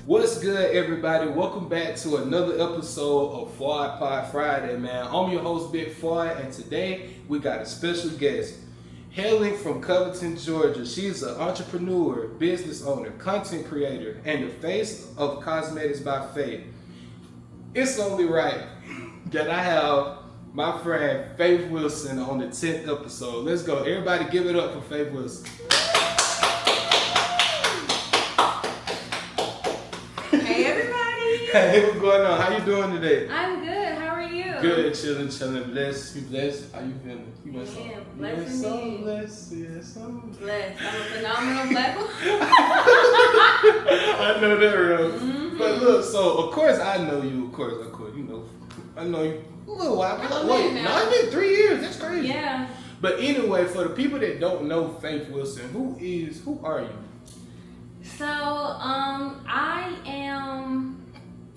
What's good, everybody? Welcome back to another episode of FWADPOD Friday, man. I'm your host, F.W.A.D, and today we got a special guest. Hailing from Covington, Georgia, she's an entrepreneur, business owner, content creator, and the face of Cosmetics by F.W.A.D. It's only right that I have my friend Faith Wilson on the 10th episode. Let's go. Everybody give it up for Faith Wilson. Hey everybody! Hey, what's going on? How you doing today? I'm good. How are you? Good, chilling. Blessed. You blessed? How you feeling? You blessed? Yeah, blessed indeed. Blessed. Yes, I'm Blessed. I'm a phenomenal black woman. I know that, real. Mm-hmm. But look, so of course I know you. Of course, you know. I know you a little while. Wait, no, I did 3 years. That's crazy. Yeah. But anyway, for the people that don't know Faith Wilson, who are you? So, I am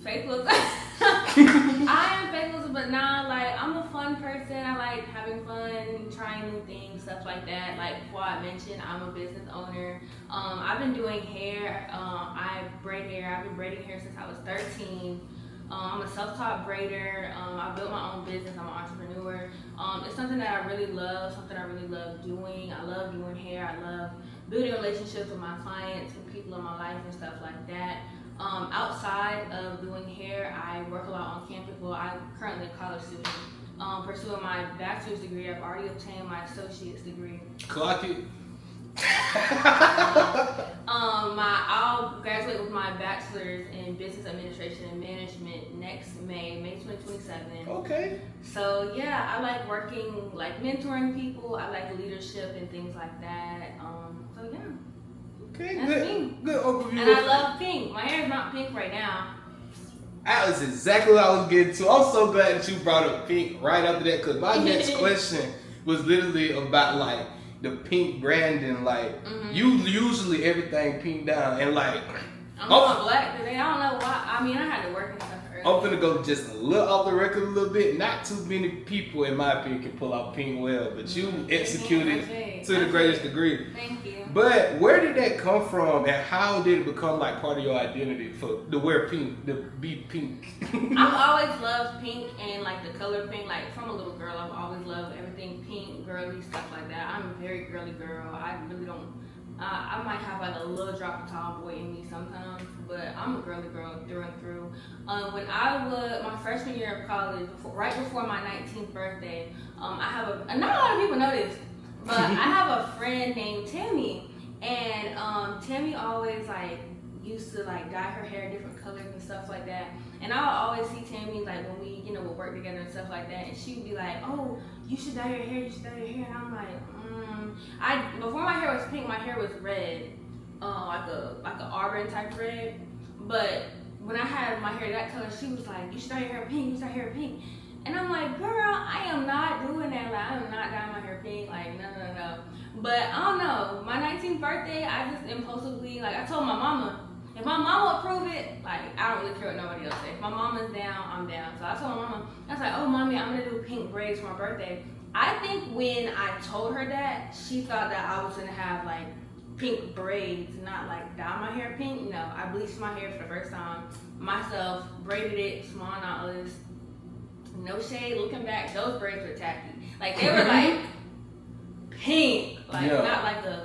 Faith Wilson. I am Faith Wilson, but now, like, I'm a fun person. I like having fun, trying new things, stuff like that. Like F.W.A.D mentioned, I'm a business owner. I've been doing hair. I braid hair. I've been braiding hair since I was 13. I'm a self-taught braider. I built my own business. I'm an entrepreneur. It's something that I really love, something I really love doing. I love doing hair. I love building relationships with my clients and people in my life and stuff like that. Outside of doing hair, I work a lot on campus. Well, I'm currently a college student pursuing my bachelor's degree. I've already obtained my associate's degree. Clock it. I'll graduate with my bachelor's in business administration and management next May 2027. Okay. So yeah, I like working, like mentoring people. I like leadership and things like that. So yeah. Okay, that's good. me. Good overview. And I love pink. My hair is not pink right now. That was exactly what I was getting to. I'm so glad that you brought up pink right after that, because my next question was literally about like the pink branding. Like you usually everything pink down, and like I'm going black today. I don't know why. I mean, I had to work and stuff earlier. I'm finna go just a little off the record a little bit. Not too many people, in my opinion, can pull out pink well, but you executed to the greatest degree. Thank you. But where did that come from, and how did it become like part of your identity to wear pink, to be pink? I've always loved pink and like the color pink. Like from a little girl, I've always loved everything pink, girly, stuff like that. I'm a very girly girl. I really don't. I might have like a little drop of tomboy in me sometimes, but I'm a girly girl through and through. When I was my freshman year of college, right before my 19th birthday, I have not a lot of people know this, but I have a friend named Tammy, and Tammy always like used to like dye her hair different colors and stuff like that. And I would always see Tammy like when we, would work together and stuff like that, and she would be like, "Oh, you should dye your hair, and I'm like, before my hair was pink, my hair was red, like a auburn type red. But when I had my hair that color, she was like, "You should dye your hair pink. You should dye your hair pink." And I'm like, "Girl, I am not doing that. Like, I am not dyeing my hair pink. Like, no." But I don't know. My 19th birthday, I just impulsively, like, I told my mama, if my mama approve it, like, I don't really care what nobody else says. If my mama's down, I'm down. So I told my mama, I was like, "Oh, mommy, I'm gonna do pink braids for my birthday." I think when I told her that, she thought that I was gonna have like pink braids, not like dye my hair pink. No, I bleached my hair for the first time myself, braided it, small knotless. No shade, looking back, those braids were tacky. Like they were like pink, like not like the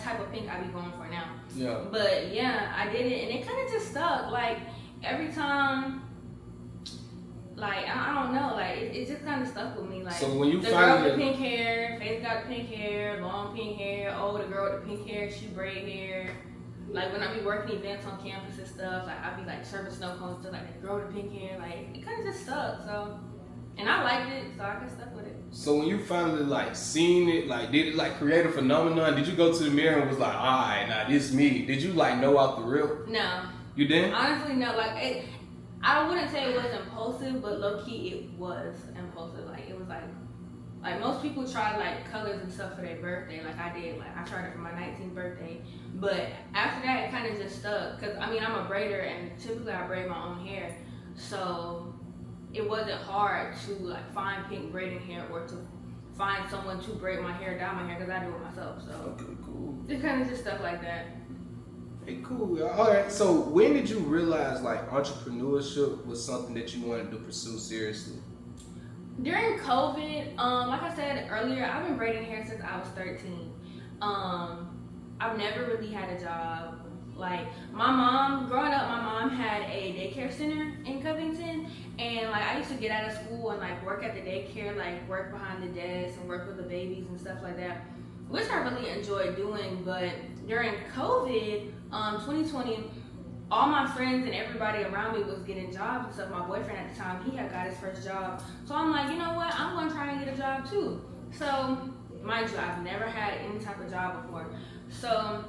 type of pink I be going for now. Yeah. But yeah, I did it, and it kind of just stuck. Like every time. Like, I don't know, like, it just kind of stuck with me. Like, so when you the girl with the pink hair, Faith got the pink hair, long pink hair, the girl with the pink hair, she braid hair. Like, when I be working events on campus and stuff, like, I be, like, serving snow cones to, like, the girl with the pink hair. Like, it kind of just stuck, so. And I liked it, so I got stuck with it. So when you finally, like, seen it, like, did it, like, create a phenomenon? Did you go to the mirror and was like, all right, nah, this me? Did you, like, know out the rip? No. You didn't? Honestly, no. Like, I wouldn't say it was impulsive, but low-key it was impulsive. Like, it was like most people try like colors and stuff for their birthday, like I did. Like I tried it for my 19th birthday, but after that it kind of just stuck. Cause I mean I'm a braider and typically I braid my own hair, so it wasn't hard to like find pink braiding hair or to find someone to braid my hair, dye my hair, because I do it myself. So Okay, cool. it's kind of just stuff like that. Hey, cool. All right. So when did you realize like entrepreneurship was something that you wanted to pursue seriously? During COVID, like I said earlier, I've been braiding hair since I was 13. I've never really had a job. Like growing up, my mom had a daycare center in Covington, and like I used to get out of school and like work at the daycare, like work behind the desk and work with the babies and stuff like that, which I really enjoyed doing. But during COVID, 2020, all my friends and everybody around me was getting jobs and stuff. My boyfriend at the time, he had got his first job. So I'm like, you know what? I'm gonna try and get a job too. So, mind you, I've never had any type of job before. So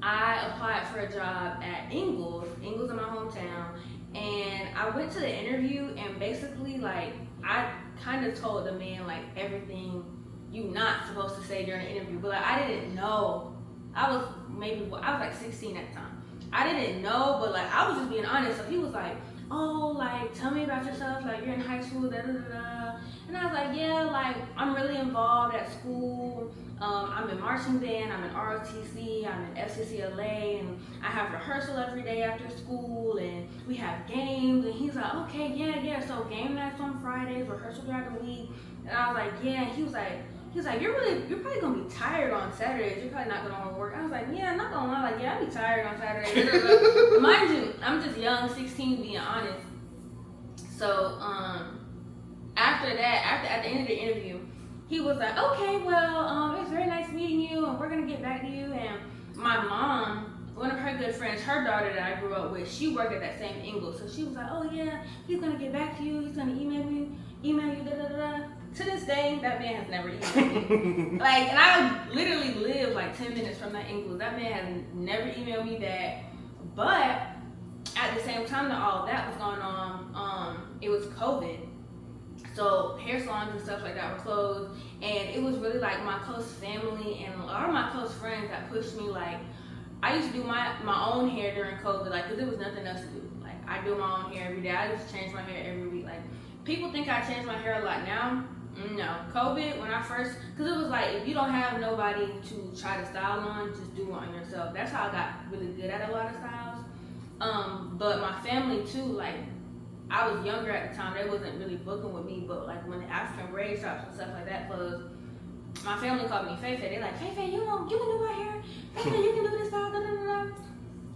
I applied for a job at Ingles in my hometown. And I went to the interview, and basically like, I kind of told the man like everything you're not supposed to say during the interview. But like, I didn't know. I was like 16 at the time. I didn't know, but like I was just being honest. So he was like, "Oh, like tell me about yourself. Like you're in high school, da da da da." And I was like, "Yeah, like I'm really involved at school. I'm in marching band. I'm in ROTC. I'm in FCCLA, and I have rehearsal every day after school, and we have games." And he's like, "Okay, yeah. So game nights on Fridays, rehearsal throughout the week." And I was like, "Yeah." And he was like, you're probably gonna be tired on Saturdays. You're probably not gonna want to work. I was like, yeah, I'm not gonna lie. Like, yeah, I'll be tired on Saturdays. Mind you, I'm just young, 16, being honest. So, after that, at the end of the interview, he was like, okay, well, it's very nice meeting you, and we're gonna get back to you. And my mom, one of her good friends, her daughter that I grew up with, she worked at that same Ingles. So she was like, oh yeah, he's gonna get back to you. He's gonna email you, da da da. To this day, that man has never emailed me. Like, and I literally live like 10 minutes from that Ingles. That man has never emailed me back. But at the same time that all that was going on, it was COVID. So hair salons and stuff like that were closed. And it was really like my close family and a lot of my close friends that pushed me. Like, I used to do my own hair during COVID, like, because there was nothing else to do. Like, I do my own hair every day. I just change my hair every week. Like, people think I change my hair a lot now. No, COVID, when I first, because it was like, if you don't have nobody to try to style on, just do it on yourself. That's how I got really good at a lot of styles. But my family too, like, I was younger at the time, they wasn't really booking with me, but like when the African braid shops and stuff like that closed, my family called me Fefe. They're like, Fefe, you can do my hair. Fefe, you can do this style, da da da da.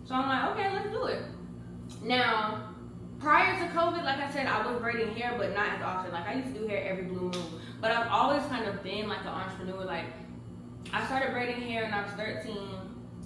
So I'm like, okay, let's do it. Now, prior to COVID, like I said, I was braiding hair, but not as often. Like, I used to do hair every blue moon. But I've always kind of been like an entrepreneur. Like, I started braiding hair when I was 13.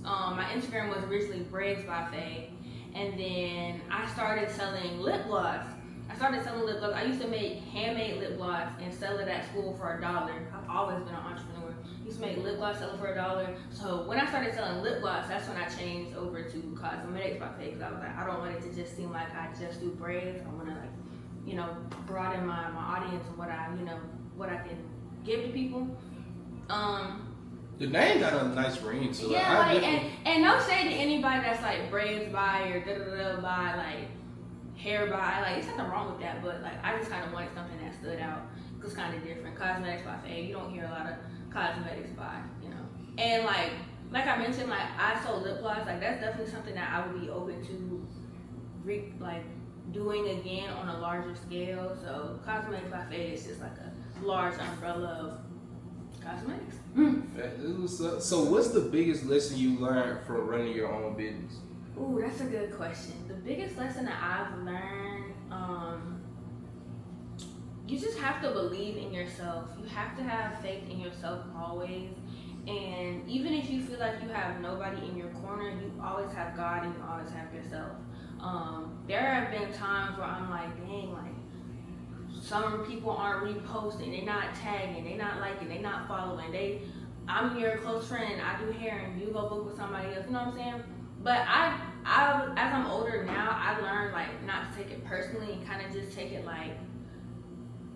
My Instagram was originally Braids by Faye. And then I started selling lip gloss. I used to make handmade lip gloss and sell it at school for $1. I've always been an entrepreneur. Used to make lip gloss, sell it for $1. So when I started selling lip gloss, that's when I changed over to cosmetics by Faye, because I was like, I don't want it to just seem like I just do braids. I want to, like, you know, broaden my audience and what I can give to people. The name got a nice ring to it. Yeah, like, and no shade to anybody that's like braids by or da da da by, like hair by. Like, there's nothing wrong with that, but like I just kind of wanted something that stood out. It's kind of different. Cosmetics by Faye, you don't hear a lot of cosmetics by, you know. And like I mentioned, like I sold lip gloss. Like, that's definitely something that I would be open to, doing again on a larger scale. So Cosmetics by Faye is just like a large umbrella of cosmetics. So what's the biggest lesson you learned from running your own business? Ooh, that's a good question. The biggest lesson that I've learned, you just have to believe in yourself. You have to have faith in yourself always. And even if you feel like you have nobody in your corner, you always have God and you always have yourself. There have been times where I'm like, dang, like, some people aren't reposting, they're not tagging, they're not liking, they're not following. I'm your close friend, I do hair, and you go book with somebody else, you know what I'm saying? But I as I'm older now, I learned like not to take it personally and kind of just take it like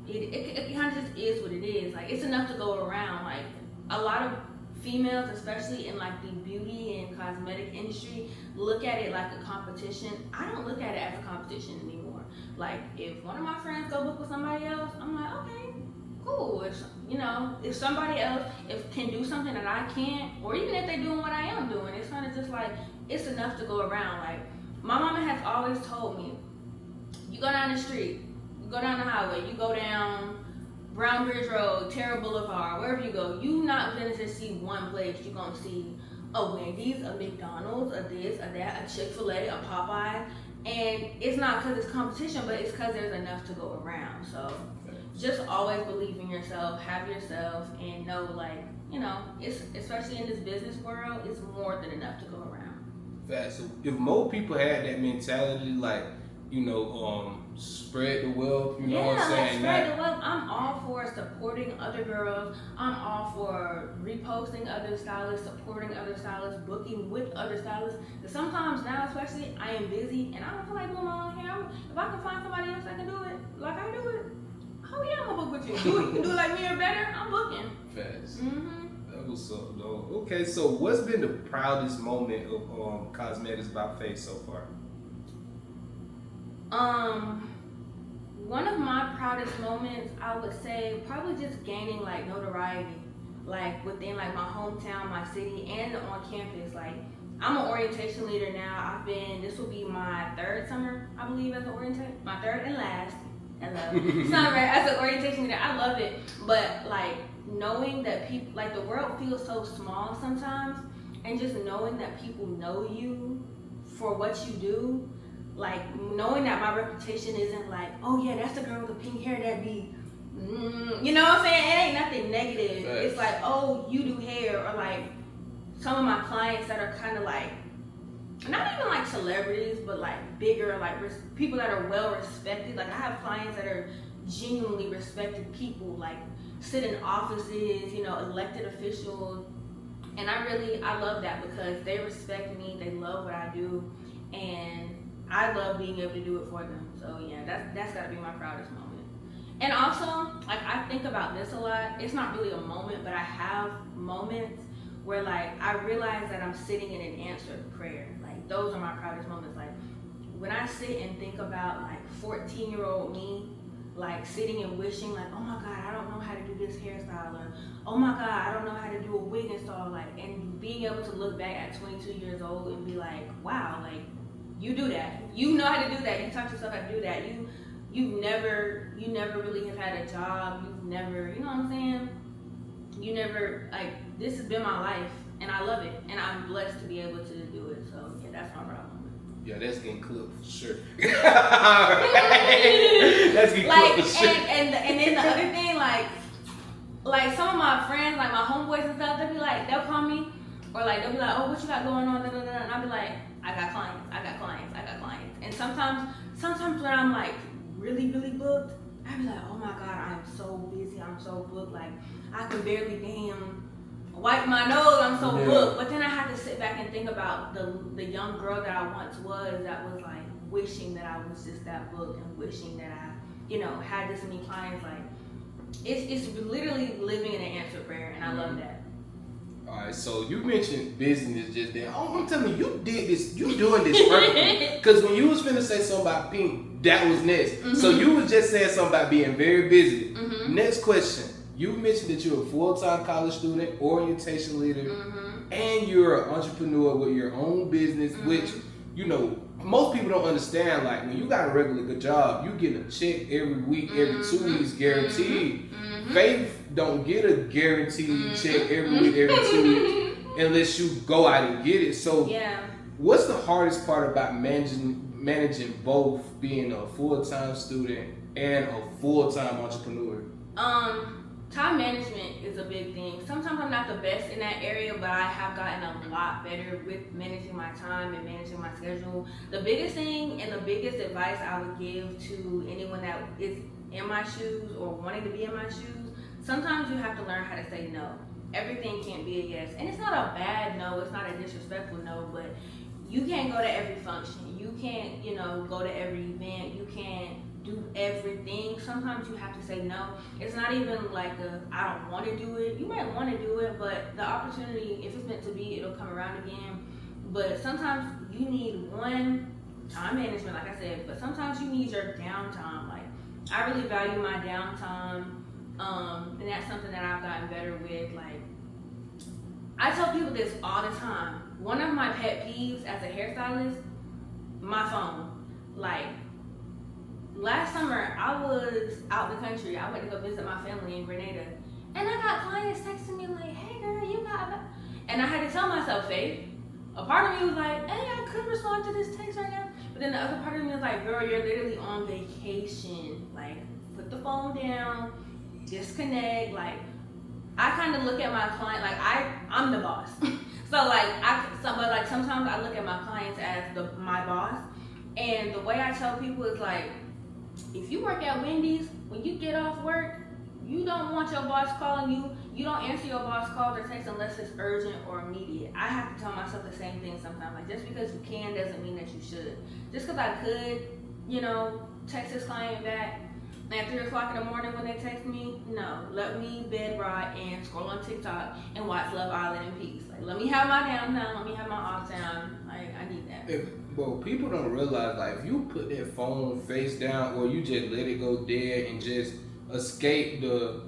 it kind of just is what it is. Like, it's enough to go around. Like, a lot of females, especially in like the beauty and cosmetic industry, look at it like a competition. I don't look at it as a competition anymore. Like, if one of my friends go book with somebody else, I'm like, okay, cool. If somebody else can do something that I can't, or even if they're doing what I am doing, it's kind of just like, it's enough to go around. Like, my mama has always told me, you go down the street, you go down the highway, you go down Brown Bridge Road, Terra Boulevard, wherever you go, you not gonna just see one place. You're gonna see a Wendy's, a McDonald's, a this, a that, a Chick-fil-A, a Popeye. And it's not because it's competition, but it's because there's enough to go around. So just always believe in yourself, have yourself, and know, like, it's, especially in this business world, it's more than enough to go around. Facts. So if more people had that mentality, like, spread the wealth, you know what I'm saying? Spread the wealth. I'm all for supporting other girls. I'm all for reposting other stylists, supporting other stylists, booking with other stylists. Because sometimes now, especially, I am busy and I don't feel like doing my own hair. If I can find somebody else that can do it like I do it, oh yeah, I'm gonna book with you. You can do it like me or better, I'm booking. Facts. That was so dope. Okay, so what's been the proudest moment of Cosmetics by Faye so far? One of my proudest moments, I would say, probably just gaining like notoriety, like within like my hometown, my city, and on campus. Like, I'm an orientation leader now. This will be my third summer, I believe, as an orientation, my third and last. Hello. Summer as an orientation leader. I love it, but like knowing that people, like, the world feels so small sometimes, and just knowing that people know you for what you do. Like, knowing that my reputation isn't like, oh yeah, that's the girl with the pink hair that be, you know what I'm saying? It ain't nothing negative. Right. It's like, oh, you do hair, or like some of my clients that are kind of like, not even like celebrities, but like bigger, like people that are well respected. Like, I have clients that are genuinely respected people, like sit in offices, elected officials. And I love that, because they respect me, they love what I do, and I love being able to do it for them. So yeah, that's gotta be my proudest moment. And also, like, I think about this a lot. It's not really a moment, but I have moments where, like, I realize that I'm sitting in an answered prayer. Like, those are my proudest moments. Like, when I sit and think about, like, 14-year-old me, like, sitting and wishing, like, oh my God, I don't know how to do this hairstyle, or oh my God, I don't know how to do a wig install, like, and being able to look back at 22 years old and be like, wow, like, you do that. You know how to do that. You taught yourself how to do that. You never really have had a job. You've never, you know what I'm saying? You never, like, this has been my life, and I love it, and I'm blessed to be able to do it. So yeah, that's my proud moment. Yeah, that's getting clipped for sure. That's getting clipped for sure. And then the other thing, like some of my friends, like my homeboys and stuff, they'll call me, or like they'll be like, oh, what you got going on? And I'll be like, I got clients. And sometimes when I'm like really, really booked, I'll be like, oh my God, I'm so busy, I'm so booked, like I can barely wipe my nose, I'm so booked. But then I have to sit back and think about the young girl that I once was, that was like wishing that I was just that booked, and wishing that I, had this many clients. Like, it's literally living in an answered prayer, and I love that. All right, so you mentioned business just then. Oh, I'm telling you, you doing this perfectly. Because when you was finna say something about pink, that was next. So you was just saying something about being very busy. Next question. You mentioned that you're a full-time college student, orientation leader, and you're an entrepreneur with your own business, which, most people don't understand. Like, when you got a regular good job, you get a check every week, every 2 weeks, guaranteed. Faith don't get a guaranteed check every week, every 2 weeks, unless you go out and get it. So, what's the hardest part about managing both, being a full-time student and a full-time entrepreneur? Time management is a big thing. Sometimes I'm not the best in that area, but I have gotten a lot better with managing my time and managing my schedule. The biggest thing and the biggest advice I would give to anyone that is in my shoes or wanting to be in my shoes, sometimes you have to learn how to say no. Everything can't be a yes. And it's not a bad no, it's not a disrespectful no, but you can't go to every function. You can't, go to every event. You can't do everything. Sometimes you have to say no. It's not even like I don't want to do it. You might want to do it, but the opportunity, if it's meant to be, it'll come around again. But sometimes you need time management, like I said, but sometimes you need your downtime. Like, I really value my downtime. And that's something that I've gotten better with. Like, I tell people this all the time. One of my pet peeves as a hairstylist, my phone. Like, last summer, I was out the country. I went to go visit my family in Grenada. And I got clients texting me like, hey girl, you got... And I had to tell myself, Faith, a part of me was like, hey, I could respond to this text right now. But then the other part of me was like, girl, you're literally on vacation. Like, put the phone down, disconnect. Like, I kind of look at my client, like I'm the boss. But sometimes I look at my clients as my boss. And the way I tell people is like, if you work at Wendy's, when you get off work, you don't want your boss calling you. You don't answer your boss calls or texts unless it's urgent or immediate. I have to tell myself the same thing sometimes. Like, just because you can doesn't mean that you should. Just because I could, text this client back at 3 o'clock in the morning when they text me, no. Let me bed rot and scroll on TikTok and watch Love Island in peace. Like, let me have my downtime. Let me have my off time. Like, I need that. Well, people don't realize, like, if you put that phone face down or you just let it go dead and just escape the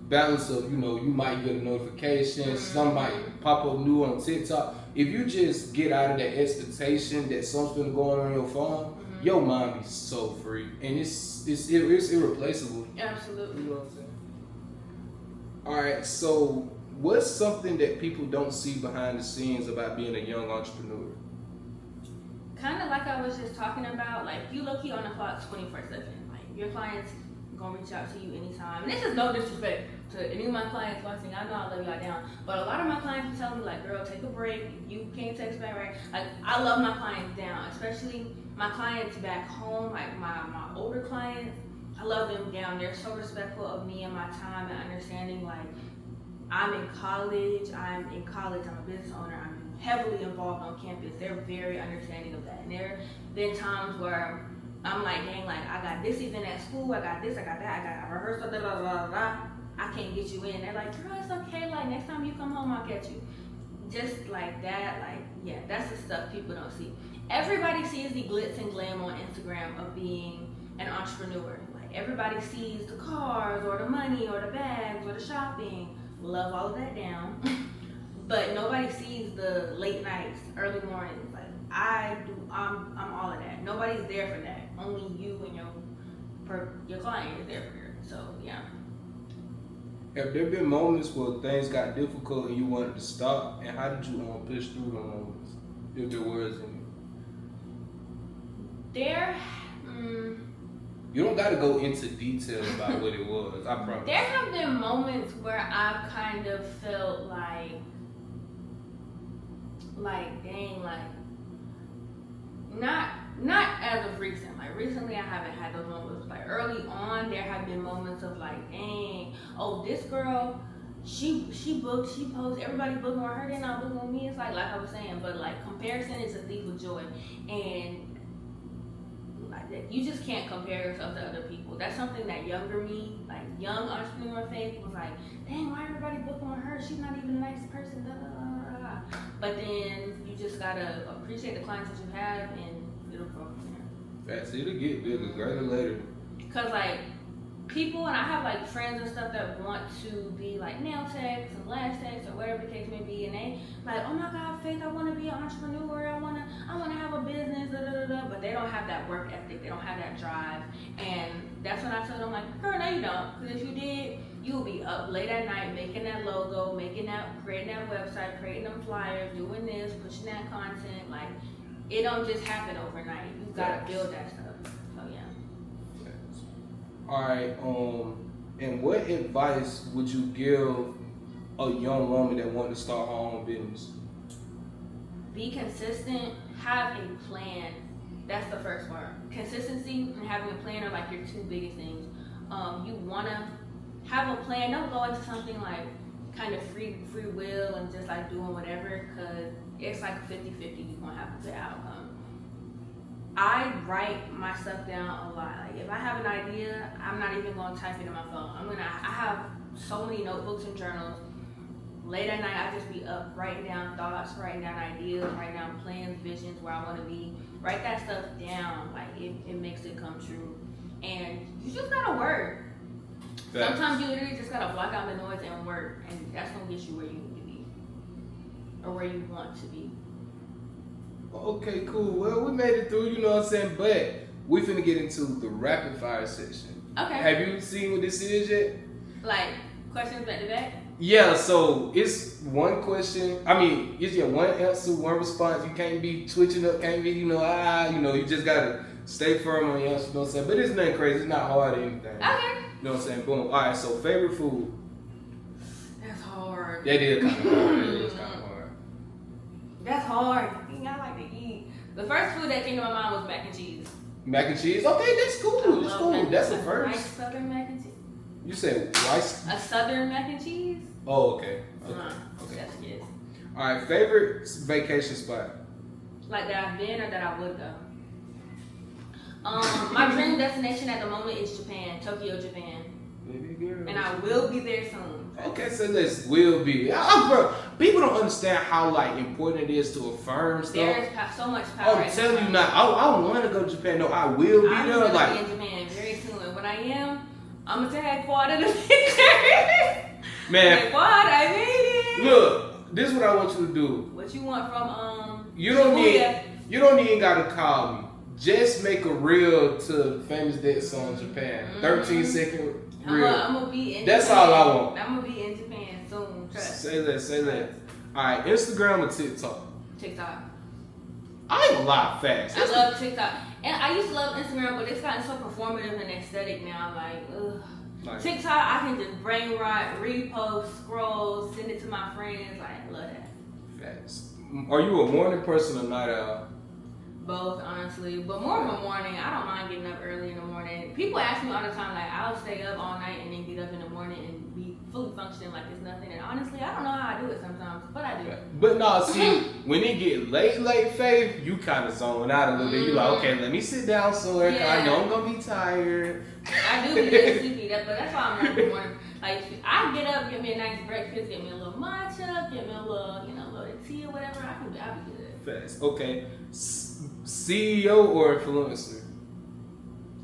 balance of, you might get a notification, somebody pop up new on TikTok. If you just get out of that expectation that something's going on your phone, your mind be so free, and it's irreplaceable. Absolutely. You know what I'm saying? All right, so what's something that people don't see behind the scenes about being a young entrepreneur? Kind of like I was just talking about, like, you low-key on the clock 24/7. Like, your clients gonna reach out to you anytime. And this is no disrespect to any of my clients watching. I know I love y'all down, but a lot of my clients be telling me like, girl, take a break. You can't text back, right? Like, I love my clients down, especially my clients back home, like my older clients. I love them down. They're so respectful of me and my time and understanding. Like, I'm in college. I'm a business owner. I'm heavily involved on campus. They're very understanding of that. And there have been times where I'm like, dang, like, I got this event at school, I got this, I got that, I got a rehearsal, da da da da. I can't get you in. They're like, girl, it's okay. Like, next time you come home, I'll get you. Just like that, like, yeah, that's the stuff people don't see. Everybody sees the glitz and glam on Instagram of being an entrepreneur. Like, everybody sees the cars or the money or the bags or the shopping. Love all of that down. But nobody sees the late nights, early mornings. Like, I'm all of that. Nobody's there for that. Only you and your client is there for you. So, yeah. Have there been moments where things got difficult and you wanted to stop? And how did you push through the moments, if there was any? You don't got to go into detail about what it was, I promise. There have been moments where I've kind of felt like dang, like, not as of recent. Like, recently I haven't had those moments. Like, early on, there have been moments of like, dang, oh, this girl, she booked, she posts, everybody booking on her, they're not booking on me. It's like I was saying, but like, comparison is a thief of joy, and like, you just can't compare yourself to other people. That's something that younger me, like young entrepreneur Faith, was like, dang, why everybody booking on her? She's not even a nice person. Da, da, da, da. But then you just gotta appreciate the clients that you have, and it'll grow from there. That's it'll get bigger, greater later. Cause like, people, and I have like friends and stuff that want to be like nail techs and lash techs or whatever the case may be, and they like, oh my God, Faith, I want to be an entrepreneur. I want to have a business, da, da, da, da. But they don't have that work ethic. They don't have that drive, and that's when I tell them like, girl, no, you don't. Because if you did, you would be up late at night making that logo, creating that website, creating them flyers, doing this, pushing that content. Like, it don't just happen overnight. You gotta build that stuff. So yeah. All right, and what advice would you give a young woman that wanted to start her own business? Be consistent, have a plan. That's the first word. Consistency and having a plan are like your two biggest things. You wanna have a plan. Don't go into something like kind of free will and just like doing whatever, because it's like 50-50, you're gonna have a good outcome. I write my stuff down a lot. Like, if I have an idea, I'm not even gonna type it in my phone. I have so many notebooks and journals. Late at night, I just be up writing down thoughts, writing down ideas, writing down plans, visions, where I wanna be. Write that stuff down. Like, it makes it come true. And you just gotta work. Sometimes you literally just gotta block out the noise and work, and that's gonna get you where you need to be, or where you want to be. Okay, cool. Well, we made it through, you know what I'm saying? But we finna get into the rapid fire section. Okay. Have you seen what this is yet? Like, questions back to back? Yeah, so it's one question. I mean, it's one answer, one response. You can't be twitching up, can't be, you just gotta stay firm on your answer, you know what I'm saying? But it's nothing crazy, it's not hard or anything. Okay. You know what I'm saying? Boom. Alright, so favorite food. That's hard. That is kind of hard. That is kind of hard. That's hard. I like to eat. The first food that came to my mind was mac and cheese. Mac and cheese? Okay, that's cool. That's cool. That's the first. Nice southern mac and cheese. You said rice? A southern mac and cheese? Oh, okay. Okay. Okay. That's good. Alright, favorite vacation spot? Like that I've been or that I would go? My dream destination at the moment is Japan, Tokyo, Japan. Baby girl. And I will be there soon. Okay, so this will be. Bro, people don't understand how important it is to affirm stuff. There's so much power. I'm telling you now, I want to go to Japan. No, I will be I'm there. gonna Like be in Japan very soon. And when I am, I'm gonna tag FWAD in the picture. Man, Like, FWAD, I made it. Look, this is what I want you to do. What you want from You don't Shibuya? even gotta call me. Just make a reel to Famous Dead Song Japan. 13-second reel. I'm gonna be in That's Japan. all I want. I'm gonna be in Japan soon. Trust. Say that. Alright, Instagram or TikTok? TikTok. I ain't gonna lie, fast. I love TikTok. And I used to love Instagram, but it's gotten so performative and aesthetic now. Like, ugh. Like, TikTok, I can just brain rot, repost, scroll, send it to my friends. Like, I love that. fast. Are you a morning person or night owl? Both, honestly. But more of a morning. I don't mind getting up early in the morning. People ask me all the time, like, I'll stay up all night and then get up in the morning and be fully functioning like it's nothing. And honestly, I don't know how I do it sometimes, but I do. But no, see, when it get late, Faith, you kind of zone out a little bit. You like, okay, let me sit down somewhere. Yeah. I know I'm gonna be tired. I do be really sleepy, but that's why I'm up in the morning. Like, I get up, get me a nice breakfast, get me a little matcha, get me a little, little tea or whatever. I'll be good. Fast. Okay. CEO or influencer?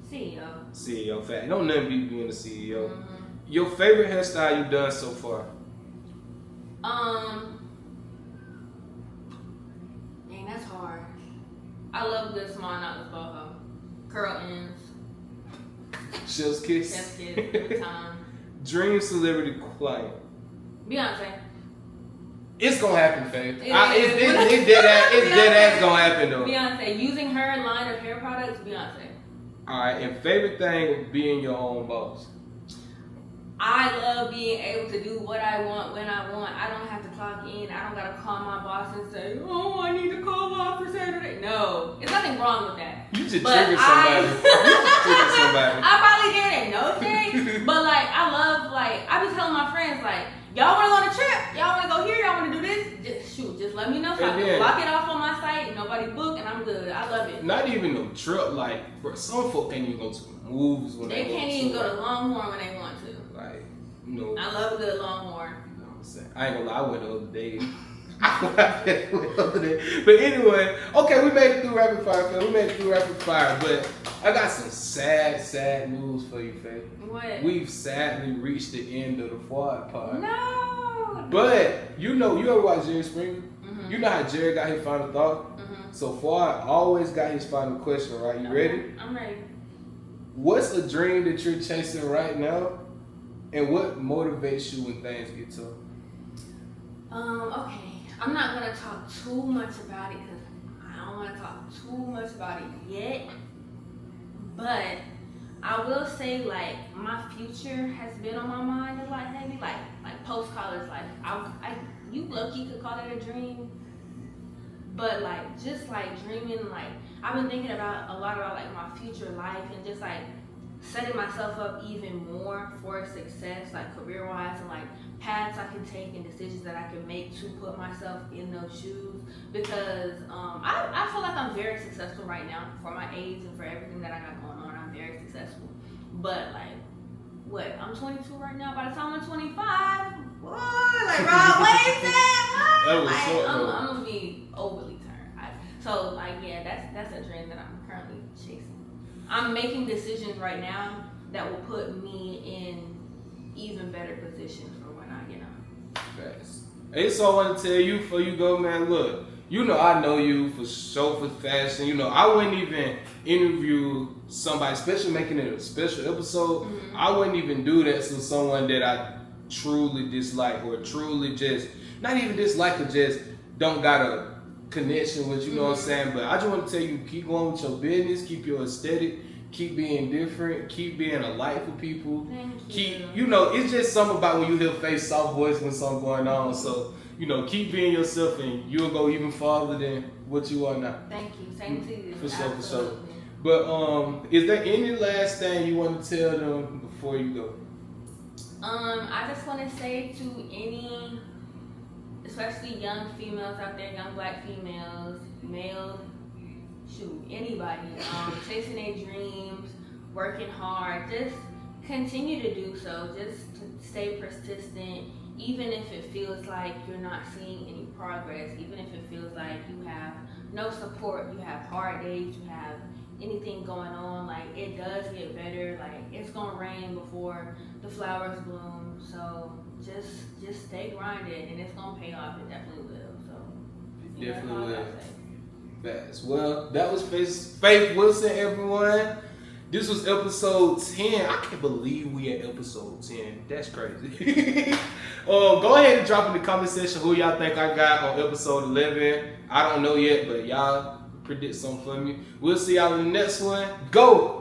CEO. Fast. Don't nothing beat being a CEO. Mm-hmm. Your favorite hairstyle you've done so far? Dang, that's hard. I love the small knotless boho. Curl ends. Chef's kiss. Chef's kiss every time. Dream celebrity client. Beyonce. It's gonna happen, Faith. It's dead ass gonna happen though. Beyonce. Using her line of hair products, Beyonce. Alright, and favorite thing of being your own boss? I love being able to do what I want when I want. I don't have to clock in. I don't gotta call my boss and say, "Oh, I need to call off for Saturday." No, there's nothing wrong with that. You just triggered somebody. I probably didn't know thing, but like I love I be telling my friends like, y'all want to go on a trip? Y'all want to go here? Y'all want to do this? Just let me know so I can lock it off on my site. Nobody book and I'm good. I love it. Not even no trip. Like, bro, some folk can't even go to movies when they can't even go to Longhorn when they want to. Like, I love a good Longhorn. You know what I'm saying? I ain't gonna lie, I went the other day. But anyway, okay, we made it through rapid fire, but I got some sad news for you, Faye. What? We've sadly reached the end of the FWADPOD. No. But you ever watch Jerry Springer? Mm-hmm. You know how Jerry got his final thought? Mm-hmm. So FWAD always got his final question, right? You ready? I'm ready. What's a dream that you're chasing right now? And what motivates you when things get tough? Okay. I'm not gonna talk too much about it because I don't want to talk too much about it yet. But I will say, like, my future has been on my mind a lot lately. Like post college, like you low-key could call that a dream. But just dreaming, I've been thinking about a lot about my future life and just setting myself up even more for success, career-wise, and paths I can take and decisions that I can make to put myself in those shoes. Because I feel like I'm very successful right now for my age and for everything that I got going on. I'm very successful. But I'm 22 right now. By the time I'm 25, what? Rob Wayne said, what? I'm gonna be overly turned. That's a dream that I'm currently chasing. I'm making decisions right now that will put me in even better positions for when I get on. Facts. Hey, so I want to tell you before you go, man, look, you know I know you for show for fashion. You know, I wouldn't even interview somebody, especially making it a special episode. Mm-hmm. I wouldn't even do that to someone that I truly dislike or truly just, not even dislike, or just don't got a connection with, you know what I'm saying? But I just want to tell you, keep going with your business, keep your aesthetic, keep being different, keep being a light for people. Thank you. You know, it's just something about when you hear face soft voice when something going on. So, you know, keep being yourself and you'll go even farther than what you are now. Thank you. Same to you. For sure, for sure. Absolutely. But is there any last thing you want to tell them before you go? I just want to say to any, especially young females out there, young black females, male, anybody, chasing their dreams, working hard, just continue to do so. Just to stay persistent, even if it feels like you're not seeing any progress, even if it feels like you have no support, you have hard days, you have anything going on, like it does get better. Like it's gonna rain before the flowers bloom. So just stay grinding, and it's gonna pay off. It definitely will. So It definitely will. Fast. Well, that was Faith Wilson, everyone. This was episode 10. I can't believe we at episode 10. That's crazy. Go ahead and drop in the comment section who y'all think I got on episode 11. I don't know yet, but y'all predict something for me. We'll see y'all in the next one. Go!